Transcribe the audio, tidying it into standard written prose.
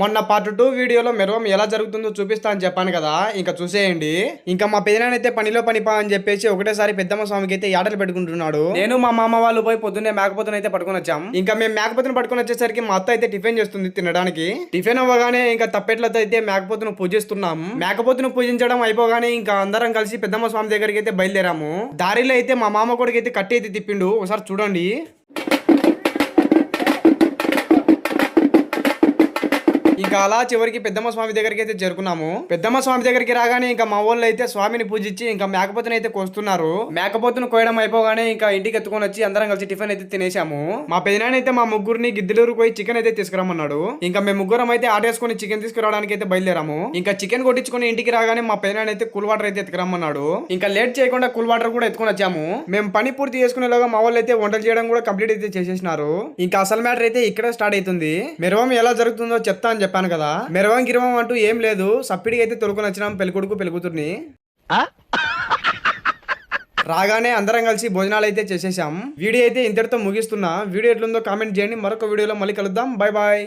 మొన్న పార్ట్ 2 వీడియోలో మెరవం ఎలా జరుగుతుందో చూపిస్తా అని చెప్పాను కదా, ఇంకా చూసేయండి. ఇంకా మా పెదనాన్నైతే పనిలో పనిపా అని చెప్పేసి ఒకటేసారి పెద్దమ్మ స్వామికి అయితే ఆటలు పెట్టుకుంటున్నాడు. నేను మా మామ వాళ్ళు పోయి పొద్దున్నే మేకపోతుని అయితే పట్టుకొని వచ్చాం. ఇంకా మేము మేకపోతుని పట్టుకొని వచ్చేసరికి మా అత్త అయితే టిఫిన్ చేస్తుంది తినడానికి. టిఫిన్ అవ్వగానే ఇంకా తప్పెట్లతో అయితే మేకపోతును పూజిస్తున్నాం. మేకపోతును పూజించడం అయిపోగానే ఇంకా అందరం కలిసి పెద్దమ్మ స్వామి దగ్గరికి అయితే బయలుదేరాము. దారిలో అయితే మా మామ కొడుకు అయితే కట్టి అయితే తిప్పిండు, ఒకసారి చూడండి. ఇంకా అలా చివరికి పెద్దమ్మ స్వామి దగ్గరికి అయితే చేరుకున్నాము. పెద్దమ్మ స్వామి దగ్గరికి రాగానే ఇంకా మా వాళ్ళు అయితే స్వామిని పూజించి ఇంకా మేకపోతుని అయితే కోస్తున్నారు. మేకపోతును కోయడం అయిపోగానే ఇంకా ఇంటికి ఎత్తుకొని వచ్చి అందరం కలిసి టిఫిన్ అయితే తినేసాము. మా పెదనాన్న అయితే మా ముగ్గురిని గిద్దలూరు పోయి చికెన్ అయితే తీసుకురమ్మన్నాడు. ఇంకా మేము ముగ్గురం అయితే ఆటేసుకుని చికెన్ తీసుకురావడానికి అయితే బయలుదేరాము. ఇంకా చికెన్ కొట్టించుకుని ఇంటికి రాగానే మా పెదనాన్న అయితే కూల్ వాటర్ అయితే ఎత్తుకురమ్మన్నాడు. ఇంకా లేట్ చేయకుండా కూల్ వాటర్ కూడా ఎత్తుకొని వచ్చాము. మేము పని పూర్తి చేసుకునేలాగా మా వాళ్ళు అయితే వంటలు చేయడం కూడా కంప్లీట్ అయితే చేసేసినారు. ఇంకా అసలు మ్యాటర్ అయితే ఇక్కడ స్టార్ట్ అవుతుంది. మెరవం ఎలా జరుగుతుందో చెప్తా అని చెప్పాను కదా. మెరవం గిరవం అంటూ ఏం లేదు, సప్పిడికి అయితే తొలుకొని వచ్చినాం పెళ్ళికొడుకు పెళ్ళికూతుర్ని. రాగానే అందరం కలిసి భోజనాలు అయితే చేసేసాం. వీడియో అయితే ఇంతటితో ముగిస్తున్నా. వీడియో ఎట్లుందో కామెంట్ చేయండి. మరొక వీడియోలో మళ్ళీ కలుద్దాం. Bye bye.